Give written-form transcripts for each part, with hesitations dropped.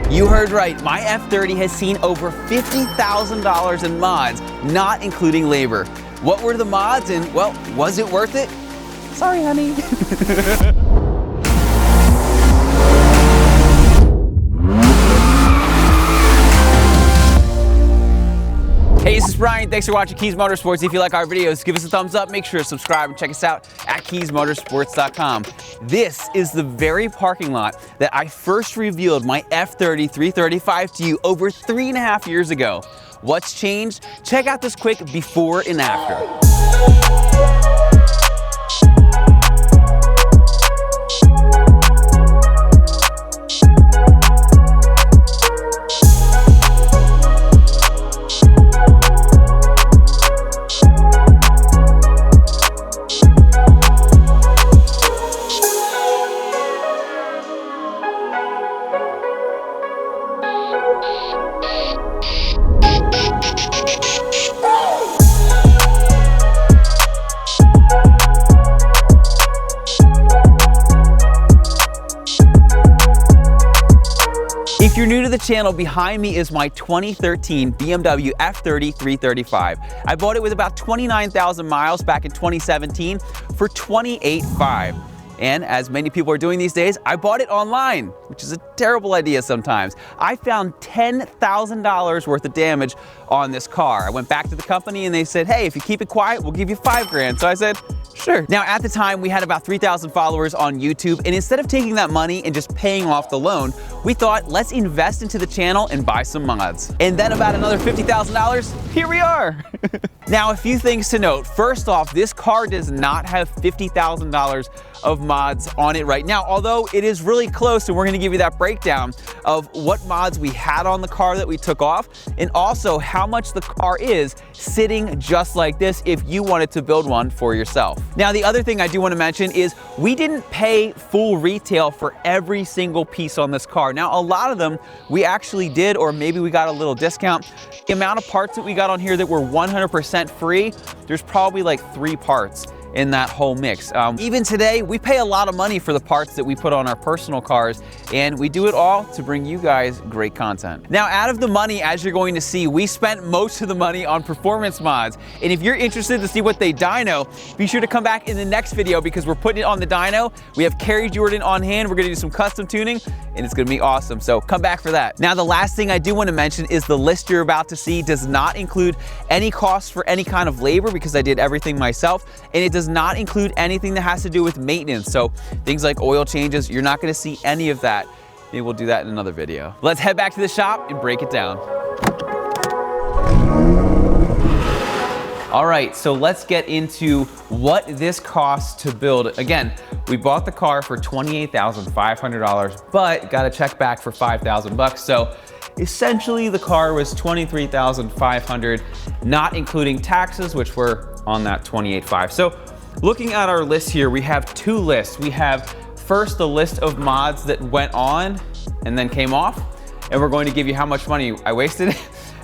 You heard right, my F30 has seen over $50,000 in mods, not including labor. What were the mods and, well, was it worth it? Sorry, honey. Hey, this is Bryan. Thanks for watching Kies Motorsports. If you like our videos, give us a thumbs up. Make sure to subscribe and check us out at KiesMotorsports.com. This is the very parking lot that I first revealed my F30 335 to you over 3.5 years ago. What's changed? Check out this quick before and after. If you're new to the channel, behind me is my 2013 BMW F30 335. I bought it with about 29,000 miles back in 2017 for $28,500. And as many people are doing these days, I bought it online, which is a terrible idea sometimes. I found $10,000 worth of damage on this car. I went back to the company and they said, hey, if you keep it quiet, we'll give you $5,000. So I said, sure. Now at the time, we had about 3,000 followers on YouTube, and instead of taking that money and just paying off the loan, we thought, let's invest into the channel and buy some mods. And then about another $50,000, here we are. Now, a few things to note. First off, this car does not have $50,000 of mods on it right now, although it is really close, and we're gonna give you that breakdown of what mods we had on the car that we took off, and also how much the car is sitting just like this if you wanted to build one for yourself. Now, the other thing I do want to mention is we didn't pay full retail for every single piece on this car. Now, a lot of them we actually did, or maybe we got a little discount. The amount of parts that we got on here that were 100% free, there's probably like 3 parts in that whole mix. Even today, we pay a lot of money for the parts that we put on our personal cars, and we do it all to bring you guys great content. Now, out of the money, as you're going to see, we spent most of the money on performance mods. And if you're interested to see what they dyno, be sure to come back in the next video because we're putting it on the dyno. We have Kerry Jordan on hand. We're gonna do some custom tuning, and it's gonna be awesome. So come back for that. Now, the last thing I do want to mention is the list you're about to see does not include any costs for any kind of labor because I did everything myself, and it does not include anything that has to do with maintenance. So things like oil changes, you're not gonna see any of that. Maybe we'll do that in another video. Let's head back to the shop and break it down. All right, so let's get into what this costs to build. Again, we bought the car for $28,500, but got a check back for $5,000. So essentially the car was $23,500, not including taxes, which were on that $28,500. So looking at our list here, we have 2 lists. We have first the list of mods that went on and then came off, and we're going to give you how much money I wasted.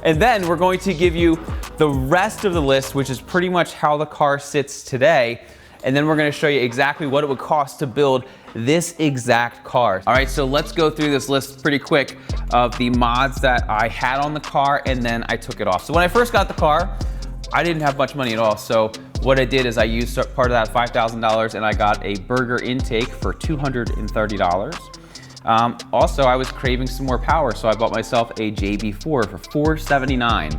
And then we're going to give you the rest of the list, which is pretty much how the car sits today. And then we're gonna show you exactly what it would cost to build this exact car. All right, so let's go through this list pretty quick of the mods that I had on the car and then I took it off. So when I first got the car, I didn't have much money at all. So what I did is I used part of that $5,000 and I got a burger intake for $230. Also, I was craving some more power, so I bought myself a JB4 for $479.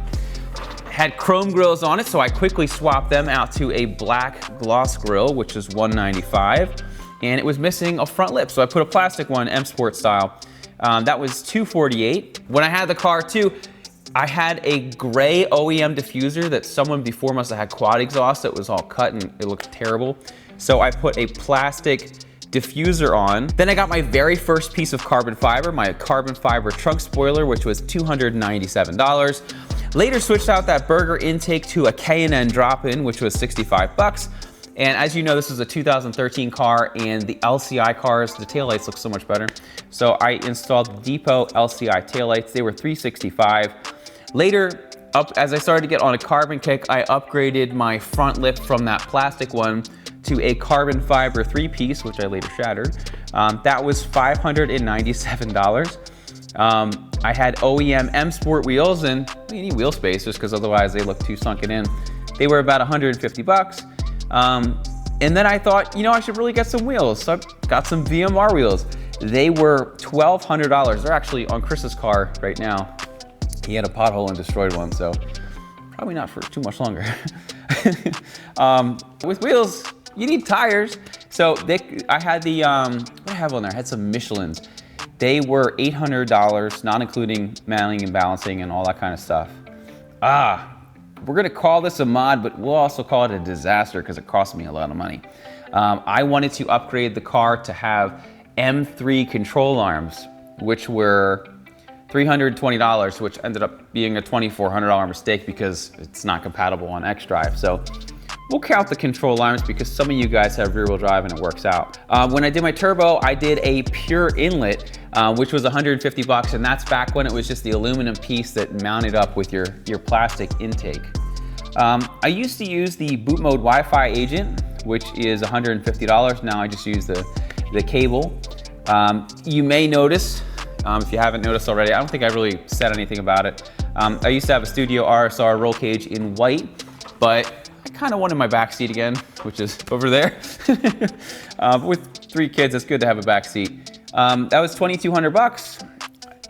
Had chrome grills on it, so I quickly swapped them out to a black gloss grill, which is $195, and it was missing a front lip, so I put a plastic one, M Sport style. That was $248. When I had the car too, I had a gray OEM diffuser that someone before must have had quad exhaust that was all cut and it looked terrible. So I put a plastic diffuser on. Then I got my very first piece of carbon fiber, my carbon fiber trunk spoiler, which was $297. Later switched out that burger intake to a K&N drop-in, which was $65. And as you know, this is a 2013 car, and the LCI cars, the taillights look so much better. So I installed Depo LCI taillights. They were $365. Later, as I started to get on a carbon kick, I upgraded my front lip from that plastic one to a carbon fiber 3-piece, which I later shattered. That was $597. I had OEM M Sport wheels, and you need wheel space just because otherwise they look too sunken in. They were about 150 bucks. And then I thought, you know, I should really get some wheels. So I got some VMR wheels. They were $1,200. They're actually on Chris's car right now. He had a pothole and destroyed one, so probably not for too much longer. With wheels, you need tires. So I had the, what do I have on there? I had some Michelins. They were $800, not including mounting and balancing and all that kind of stuff. We're gonna call this a mod, but we'll also call it a disaster because it cost me a lot of money. I wanted to upgrade the car to have M3 control arms, which were $320, which ended up being a $2,400 mistake because it's not compatible on xDrive. So we'll count the control arms because some of you guys have rear wheel drive and it works out. When I did my turbo, I did a pure inlet, which was 150 bucks, and that's back when it was just the aluminum piece that mounted up with your plastic intake. I used to use the boot mode Wi-Fi agent, which is $150. Now I just use the cable. You may notice, if you haven't noticed already, I don't think I really said anything about it. I used to have a Studio RSR roll cage in white, but I kind of wanted my back seat again, which is over there. With 3 kids, it's good to have a back seat. That was 2,200 bucks.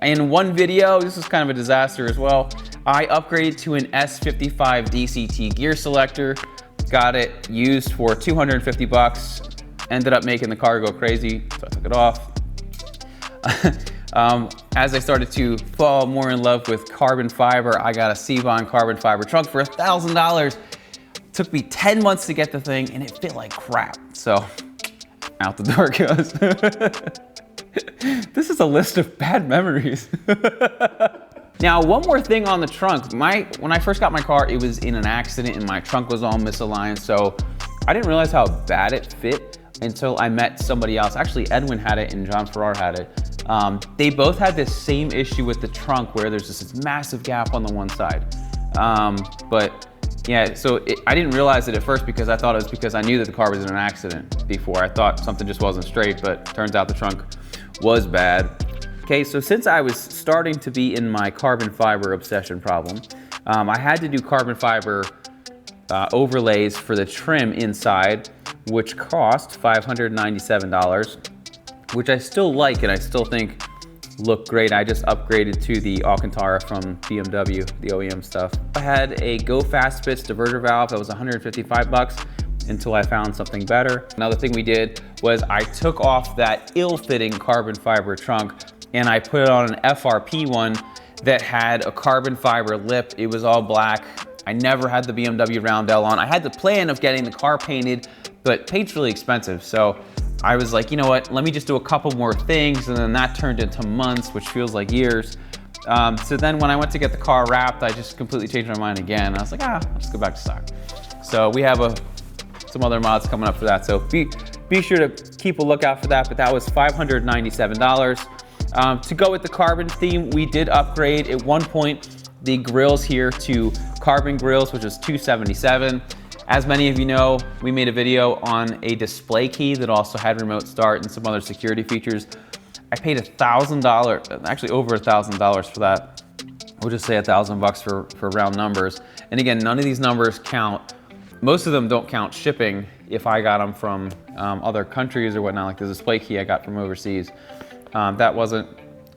In one video, this is kind of a disaster as well, I upgraded to an S55 DCT gear selector, got it used for 250 bucks, ended up making the car go crazy, so I took it off. As I started to fall more in love with carbon fiber, I got a Seibon carbon fiber trunk for $1,000. Took me 10 months to get the thing and it fit like crap. So out the door it goes. This is a list of bad memories. Now, one more thing on the trunk. When I first got my car, it was in an accident and my trunk was all misaligned. So I didn't realize how bad it fit until I met somebody else. Actually, Edwin had it and John Farrar had it. They both had this same issue with the trunk where there's this massive gap on the one side. But yeah, so I didn't realize it at first because I thought it was because I knew that the car was in an accident before. I thought something just wasn't straight, but turns out the trunk was bad. Okay, so since I was starting to be in my carbon fiber obsession problem, I had to do carbon fiber overlays for the trim inside, which cost $597, which I still like and I still think look great. I just upgraded to the Alcantara from BMW, the OEM stuff. I had a GoFastBits diverter valve that was 155 bucks until I found something better. Another thing we did was I took off that ill-fitting carbon fiber trunk and I put it on an FRP one that had a carbon fiber lip. It was all black. I never had the BMW roundel on. I had the plan of getting the car painted, but paint's really expensive. So I was like, you know what, let me just do a couple more things, and then that turned into months, which feels like years. So then when I went to get the car wrapped, I just completely changed my mind again. I was like, I'll just go back to stock. So we have some other mods coming up for that. So be sure to keep a lookout for that, but that was $597. To go with the carbon theme, we did upgrade at one point the grills here to carbon grills, which is $277. As many of you know, we made a video on a display key that also had remote start and some other security features. I paid $1,000, actually over $1,000 for that. We'll just say $1,000 for round numbers. And again, none of these numbers count. Most of them don't count shipping if I got them from other countries or whatnot, like the display key I got from overseas. That wasn't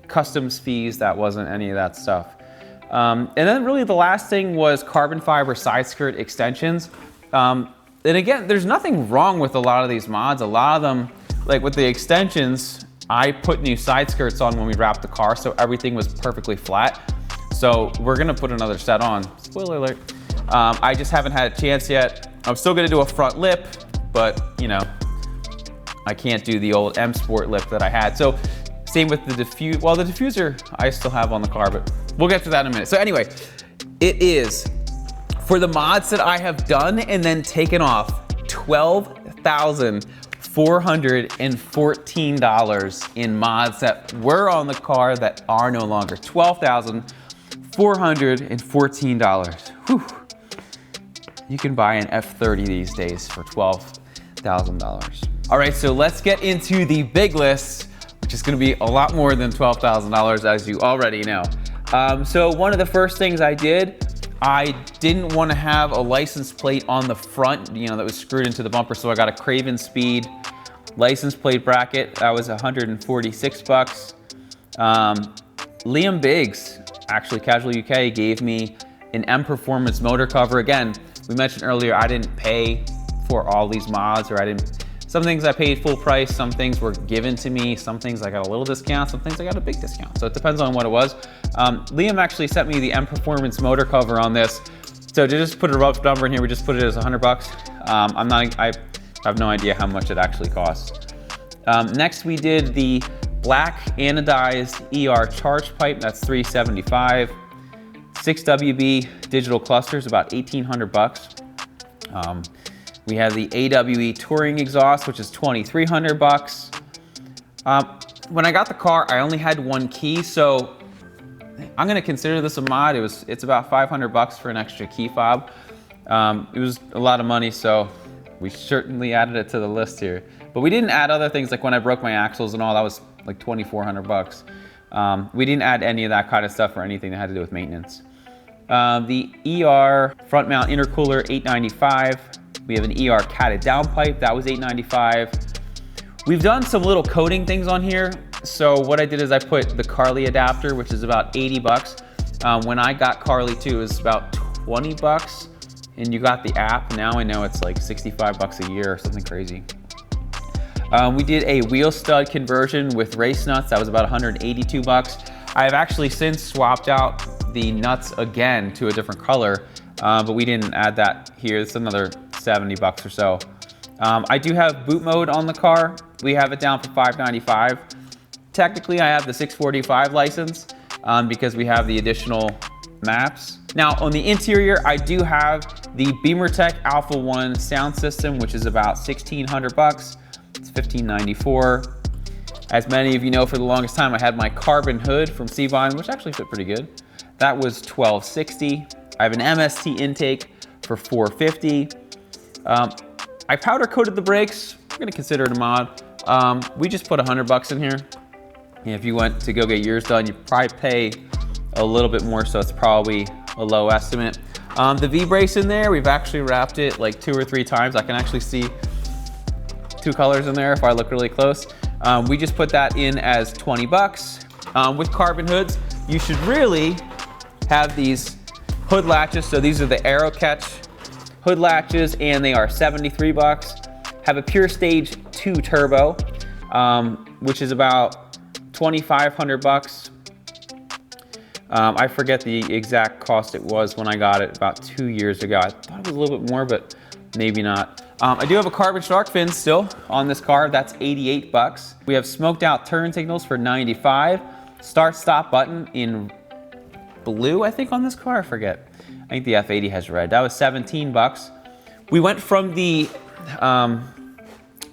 customs fees, that wasn't any of that stuff. And then really the last thing was carbon fiber side skirt extensions. And again, there's nothing wrong with a lot of these mods. A lot of them, like with the extensions, I put new side skirts on when we wrapped the car, so everything was perfectly flat. So we're gonna put another set on. Spoiler alert. I just haven't had a chance yet. I'm still gonna do a front lip, but you know, I can't do the old M Sport lip that I had. So same with the diffuser. Well, the diffuser I still have on the car, but we'll get to that in a minute. So anyway, it is, for the mods that I have done and then taken off, $12,414 in mods that were on the car that are no longer. $12,414. Whew. You can buy an F30 these days for $12,000. $12,000. All right, so let's get into the big list, which is gonna be a lot more than $12,000, as you already know. So one of the first things I did, I didn't want to have a license plate on the front, you know, that was screwed into the bumper, so I got a Craven Speed license plate bracket. That was 146 bucks. Liam Biggs, actually Casual UK, gave me an M Performance motor cover. Again, we mentioned earlier, I didn't pay for all these mods, or some things I paid full price, some things were given to me, some things I got a little discount, some things I got a big discount. So it depends on what it was. Liam actually sent me the M Performance motor cover on this. So to just put a rough number in here, we just put it as 100 bucks. I have no idea how much it actually costs. Next we did the black anodized ER charge pipe, that's $375. 6WB digital clusters, about 1,800 bucks. We have the AWE touring exhaust, which is 2,300 bucks. When I got the car, I only had one key, so I'm gonna consider this a mod. It's about 500 bucks for an extra key fob. It was a lot of money, so we certainly added it to the list here. But we didn't add other things, like when I broke my axles and all, that was like 2,400 bucks. We didn't add any of that kind of stuff or anything that had to do with maintenance. The ER front mount intercooler, $895. We have an ER catted downpipe, that was $895. We've done some little coating things on here. So what I did is I put the Carly adapter, which is about 80 bucks. When I got Carly too, it was about 20 bucks. And you got the app, now I know it's like 65 bucks a year or something crazy. We did a wheel stud conversion with race nuts, that was about 182 bucks. I've actually since swapped out the nuts again to a different color, but we didn't add that here. It's another 70 bucks or so. I do have boot mode on the car. We have it down for $595. Technically, I have the 645 license because we have the additional maps. Now, on the interior, I do have the BimmerTech Alpha 1 sound system, which is about 1,600 bucks. It's $1,594. As many of you know, for the longest time, I had my carbon hood from Seibon, which actually fit pretty good. That was $1,260. I have an MST intake for $450. I powder coated the brakes. I'm gonna consider it a mod. We just put 100 bucks in here. And if you went to go get yours done, you'd probably pay a little bit more, so it's probably a low estimate. The V-brace in there, we've actually wrapped it like 2 or 3 times. I can actually see 2 colors in there if I look really close. We just put that in as 20 bucks. With carbon hoods, you should really have these hood latches. So these are the Aero Catch hood latches, and they are 73 bucks. Have a Pure Stage 2 turbo, which is about 2,500 bucks. I forget the exact cost it was when I got it about 2 years ago. I thought it was a little bit more, but maybe not. I do have a carbon shark fin still on this car. That's 88 bucks. We have smoked out turn signals for 95. Start stop button in blue, I think, on this car. I forget. I think the F80 has red. That was 17 bucks. We went from the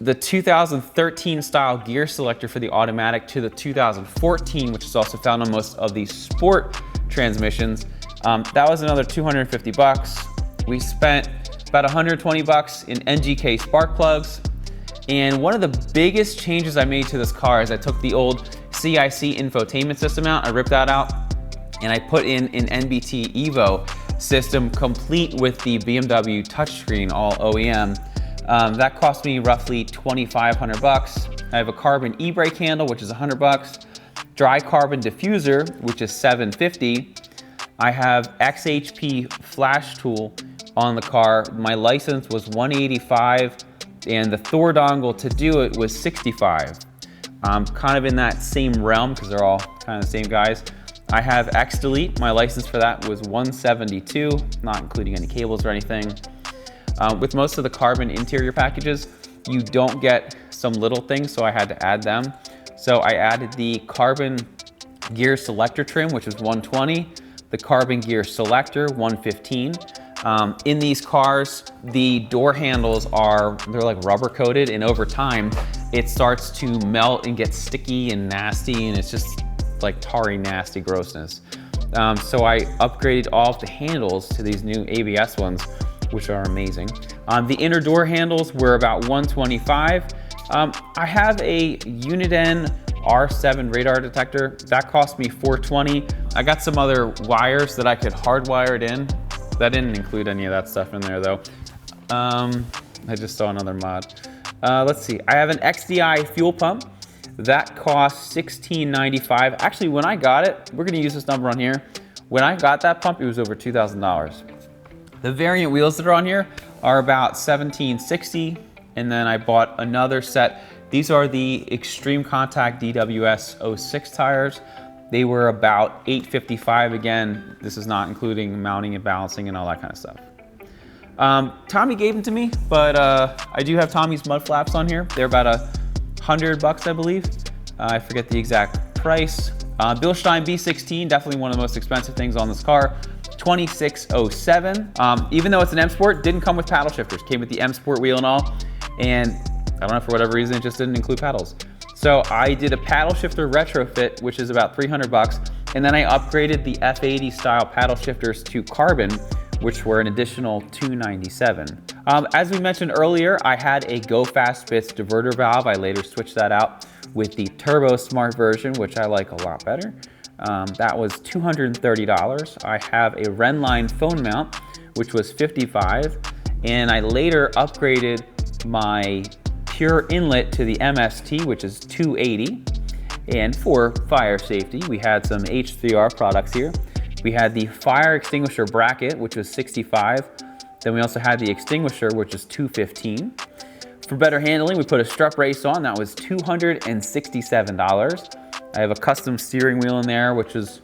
2013 style gear selector for the automatic to the 2014, which is also found on most of the sport transmissions. That was another 250 bucks. We spent about 120 bucks in NGK spark plugs. And one of the biggest changes I made to this car is I took the old CIC infotainment system out, I ripped that out, and I put in an NBT Evo system complete with the BMW touchscreen, all OEM. That cost me roughly 2,500 bucks. I have a carbon e-brake handle, which is 100 bucks. Dry carbon diffuser, which is 750. I have XHP flash tool on the car. My license was 185, and the Thor dongle to do it was 65. Kind of in that same realm because they're all kind of the same guys. I have X Delete. My license for that was 172, not including any cables or anything. With most of the carbon interior packages, you don't get some little things, so I had to add them. So I added the carbon gear selector trim, which is 120, the carbon gear selector, 115. In these cars, the door handles they're like rubber coated, and over time, it starts to melt and get sticky and nasty, and it's just like tarry, nasty grossness. So I upgraded all of the handles to these new ABS ones, which are amazing. The inner door handles were about $125. I have a Uniden R7 radar detector. That cost me $420. I got some other wires that I could hardwire it in. That didn't include any of that stuff in there though. I just saw another mod. Let's see, I have an XDI fuel pump. That cost $16.95. Actually, when I got it, we're gonna use this number on here. When I got that pump, it was over $2,000. The variant wheels that are on here are about $17.60, and then I bought another set. These are the Extreme Contact DWS 06 tires. They were about $8.55. Again, this is not including mounting and balancing and all that kind of stuff. Tommy gave them to me, but I do have Tommy's mud flaps on here. They're about $100, I believe. I forget the exact price. Bilstein B16, definitely one of the most expensive things on this car. $26.07. Even though it's an M Sport, didn't come with paddle shifters. Came with the M Sport wheel and all. And I don't know, for whatever reason, it just didn't include paddles. So I did a paddle shifter retrofit, which is about $300. And then I upgraded the F80 style paddle shifters to carbon, which were an additional $297. As we mentioned earlier, I had a GoFastBits diverter valve. I later switched that out with the Turbo Smart version, which I like a lot better. That was $230. I have a Renline phone mount, which was $55. And I later upgraded my pure inlet to the MST, which is $280. And for fire safety, we had some H3R products here. We had the fire extinguisher bracket, which was $65. Then we also had the extinguisher, which is $215. For better handling, we put a strut brace on. That was $267. I have a custom steering wheel in there, which is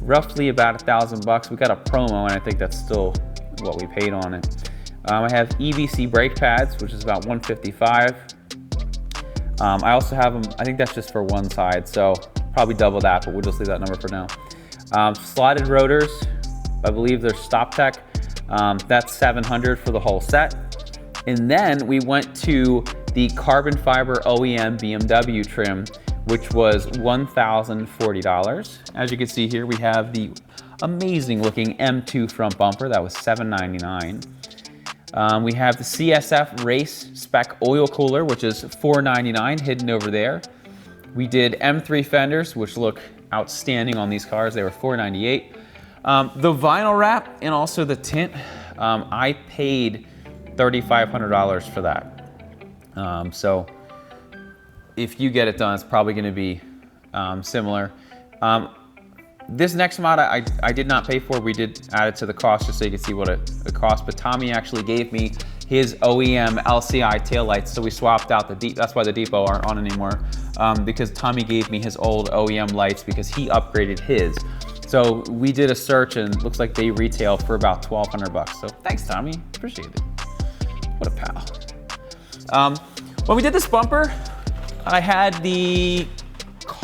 roughly about $1,000. We got a promo, and I think that's still what we paid on it. I have EBC brake pads, which is about $155. I also have them, I think that's just for one side, so probably double that, but we'll just leave that number for now. Slotted rotors, I believe they're StopTech. That's $700 for the whole set. And then we went to the carbon fiber OEM BMW trim, which was $1,040. As you can see here, we have the amazing looking M2 front bumper. That was $799. We have the CSF Race Spec oil cooler, which is $499, hidden over there. We did M3 fenders, which look outstanding on these cars. They were $498. The vinyl wrap and also the tint, I paid $3,500 for that. So if you get it done, it's probably going to be similar. This next mod I did not pay for. We did add it to the cost just so you can see what it cost, but Tommy actually gave me his OEM LCI taillights, so we swapped out the that's why the Depo aren't on anymore, because Tommy gave me his old OEM lights because he upgraded his. So we did a search and it looks like they retail for about $1,200. So thanks, Tommy, appreciate it. What a pal. When we did this bumper, I had the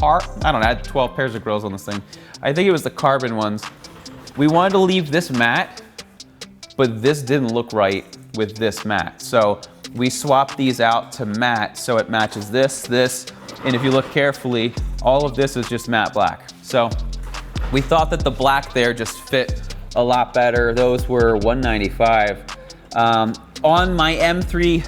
I had 12 pairs of grills on this thing. I think it was the carbon ones. We wanted to leave this matte, but this didn't look right with this matte. So we swapped these out to matte so it matches this, and if you look carefully, all of this is just matte black. So we thought that the black there just fit a lot better. Those were $195. On my M3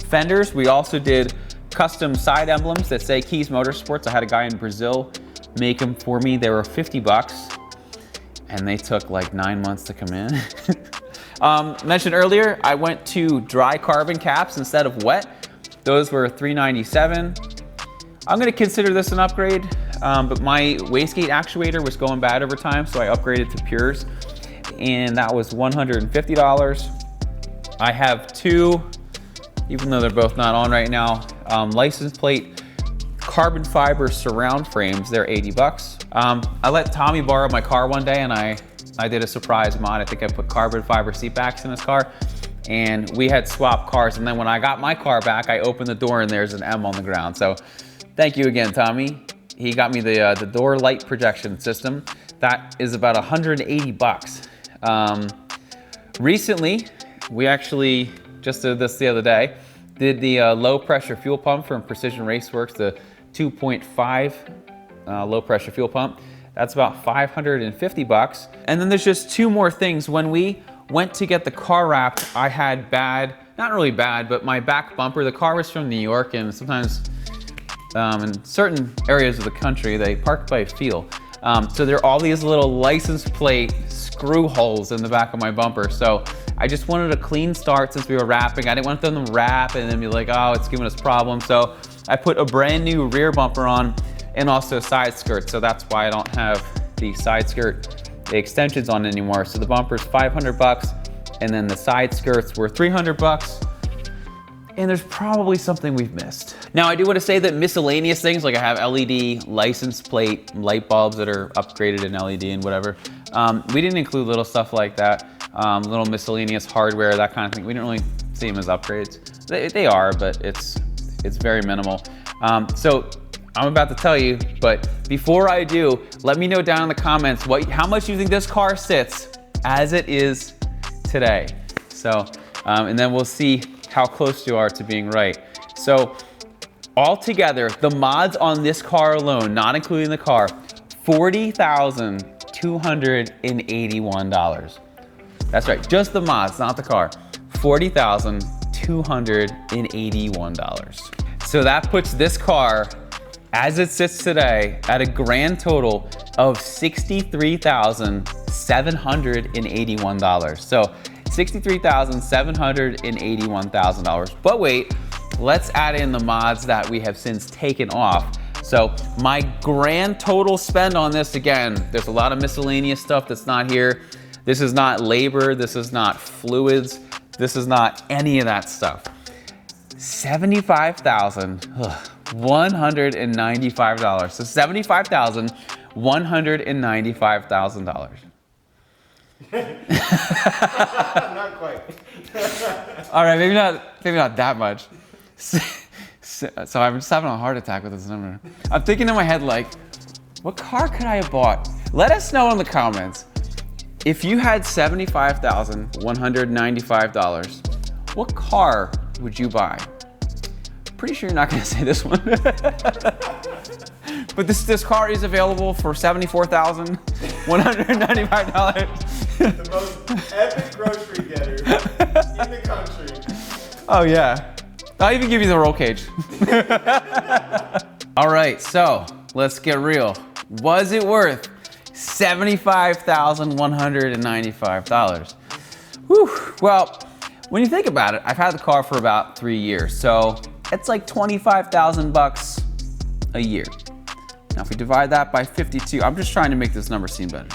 fenders, we also did custom side emblems that say Kies Motorsports. I had a guy in Brazil make them for me. They were $50 and they took like 9 months to come in. Mentioned earlier, I went to dry carbon caps instead of wet. Those were $397. I'm gonna consider this an upgrade, but my wastegate actuator was going bad over time, so I upgraded to pures, and that was $150. I have two, even though they're both not on right now, license plate carbon fiber surround frames. They're $80. I let Tommy borrow my car one day and I did a surprise mod. I think I put carbon fiber seat backs in his car and we had swapped cars. And then when I got my car back, I opened the door and there's an M on the ground. So thank you again, Tommy. He got me the door light projection system. That is about $180. Recently, we actually just did this the other day, did the low pressure fuel pump from Precision Racewerks, the 2.5 low pressure fuel pump. That's about $550. And then there's just two more things. When we went to get the car wrapped, I had bad not really bad, but my back bumper, the car was from New York, and sometimes in certain areas of the country, they park by feel. So there are all these little license plate screw holes in the back of my bumper. So I just wanted a clean start since we were wrapping. I didn't want them to wrap and then be like, oh, it's giving us problems. So I put a brand new rear bumper on and also side skirt. So that's why I don't have the side skirt, the extensions on anymore. So the bumper's $500 and then the side skirts were $300. And there's probably something we've missed. Now I do want to say that miscellaneous things, like I have LED license plate light bulbs that are upgraded in LED and whatever. We didn't include little stuff like that, little miscellaneous hardware, that kind of thing. We didn't really see them as upgrades. They are, but it's very minimal. So I'm about to tell you, but before I do, let me know down in the comments how much you think this car sits as it is today. So, and then we'll see how close you are to being right. So altogether, the mods on this car alone, not including the car, $40,281. That's right, just the mods, not the car. $40,281. So that puts this car, as it sits today, at a grand total of $63,781. So $63,781,000. But wait, let's add in the mods that we have since taken off. So my grand total spend on this, again, there's a lot of miscellaneous stuff that's not here. This is not labor, this is not fluids, this is not any of that stuff. $75,195. So $75,195,000. Not quite. All right, maybe not that much. So I'm just having a heart attack with this number. I'm thinking in my head, like, what car could I have bought? Let us know in the comments. If you had $75,195, what car would you buy? Pretty sure you're not gonna say this one. But this car is available for $74,195. The most epic grocery getter in the country. Oh yeah. I'll even give you the roll cage. All right, so let's get real. Was it worth $75,195? Whew. Well, when you think about it, I've had the car for about 3 years, so it's like $25,000 a year. Now, if we divide that by 52, I'm just trying to make this number seem better.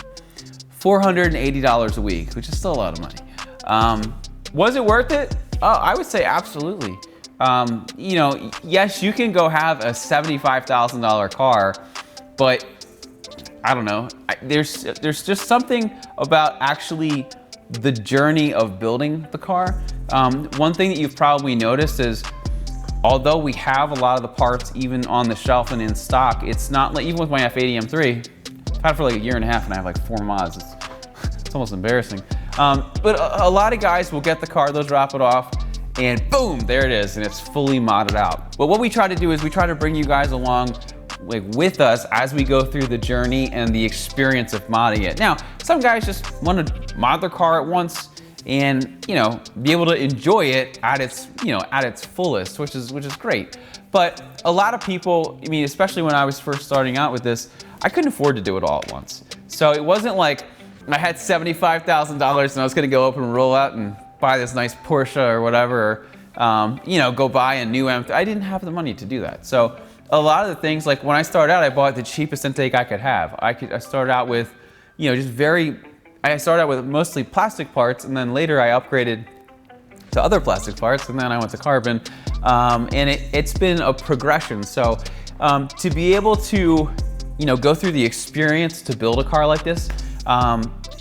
$480 a week, which is still a lot of money. Was it worth it? Oh, I would say absolutely. You know, yes, you can go have a $75,000 car, but I don't know. There's just something about actually the journey of building the car. One thing that you've probably noticed is, although we have a lot of the parts even on the shelf and in stock, it's not like, even with my F80 M3, I've had it for like 1.5 years and I have like 4 mods. It's almost embarrassing. But a lot of guys will get the car, they'll drop it off, and boom, there it is, and it's fully modded out. But what we try to do is we try to bring you guys along like with us as we go through the journey and the experience of modding it. Now, some guys just want to mod their car at once and, you know, be able to enjoy it at its, you know, at its fullest, which is great. But a lot of people, I mean, especially when I was first starting out with this, I couldn't afford to do it all at once. So it wasn't like I had $75,000 and I was gonna go up and roll out and buy this nice Porsche or whatever, you know, go buy a new M3. I didn't have the money to do that. So a lot of the things, like when I started out, I bought the cheapest intake I could have. I started out with, you know, I started out with mostly plastic parts, and then later I upgraded to other plastic parts, and then I went to carbon, and it's been a progression. So to be able to, you know, go through the experience to build a car like this,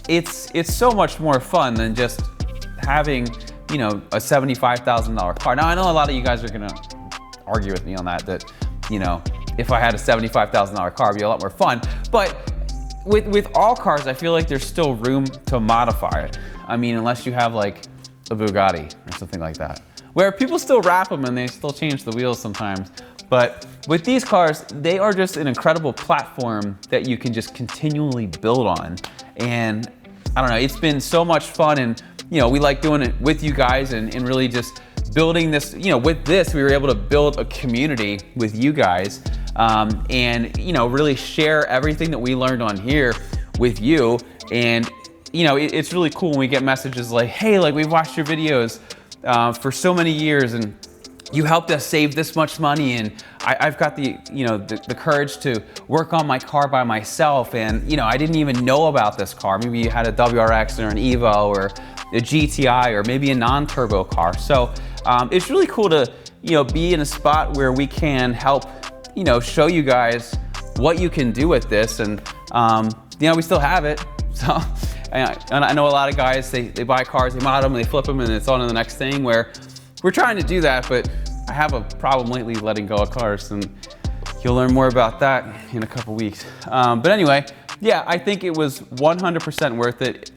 it's so much more fun than just having, you know, a $75,000 car. Now I know a lot of you guys are gonna argue with me on that, you know, if I had a $75,000 car, it'd be a lot more fun. But with all cars, I feel like there's still room to modify it. I mean, unless you have like a Bugatti or something like that, where people still wrap them and they still change the wheels sometimes. But with these cars, they are just an incredible platform that you can just continually build on. And I don't know, it's been so much fun, and you know, we like doing it with you guys and really just building this, you know, with this, we were able to build a community with you guys, and, you know, really share everything that we learned on here with you. And, you know, it's really cool when we get messages like, hey, like, we've watched your videos for so many years, and you helped us save this much money, and I've got the, you know, the courage to work on my car by myself, and, you know, I didn't even know about this car. Maybe you had a WRX or an Evo or a GTI or maybe a non-turbo car. So it's really cool to, you know, be in a spot where we can help, you know, show you guys what you can do with this. And, you know, we still have it. So and I know a lot of guys, they buy cars, they mod them, and they flip them, and it's on to the next thing, where we're trying to do that, but I have a problem lately letting go of cars, and you'll learn more about that in a couple weeks. But anyway, yeah, I think it was 100% worth it.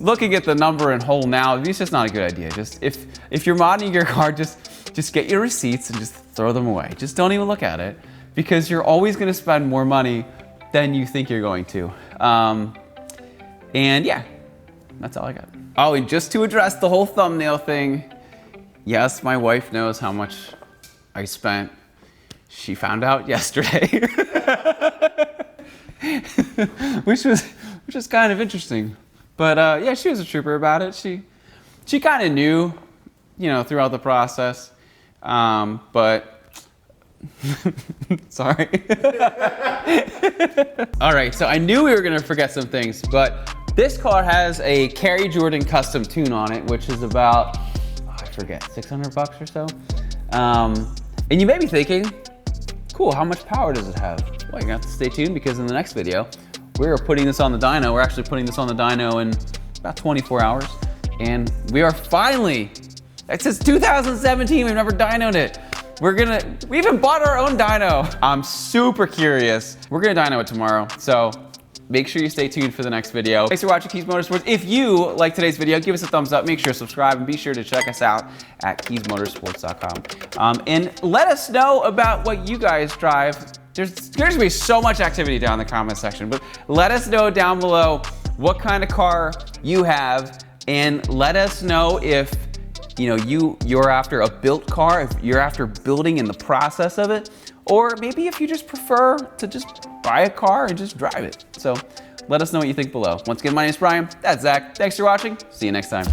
Looking at the number in whole now, it's just not a good idea. Just if you're modding your car, just get your receipts and just throw them away. Just don't even look at it, because you're always going to spend more money than you think you're going to. And yeah, that's all I got. Oh, and just to address the whole thumbnail thing, yes, my wife knows how much I spent. She found out yesterday, which was kind of interesting. But yeah, she was a trooper about it. She kind of knew, you know, throughout the process. But sorry. All right, so I knew we were gonna forget some things, but this car has a Kerry Jordan custom tune on it, which is about, I forget, 600 bucks or so. And you may be thinking, cool, how much power does it have? Well, you're gonna have to stay tuned, because in the next video, we're putting this on the dyno. We're actually putting this on the dyno in about 24 hours. And we are finally, it says 2017, we've never dynoed it. We even bought our own dyno. I'm super curious. We're gonna dyno it tomorrow, so make sure you stay tuned for the next video. Thanks for watching Kies Motorsports. If you like today's video, give us a thumbs up, make sure to subscribe, and be sure to check us out at kiesmotorsports.com. And let us know about what you guys drive. There's gonna be so much activity down in the comment section, but let us know down below what kind of car you have, and let us know if, you know, you're after a built car, if you're after building in the process of it, or maybe if you just prefer to just buy a car and just drive it. So let us know what you think below. Once again, my name is Brian, that's Zach. Thanks for watching, see you next time.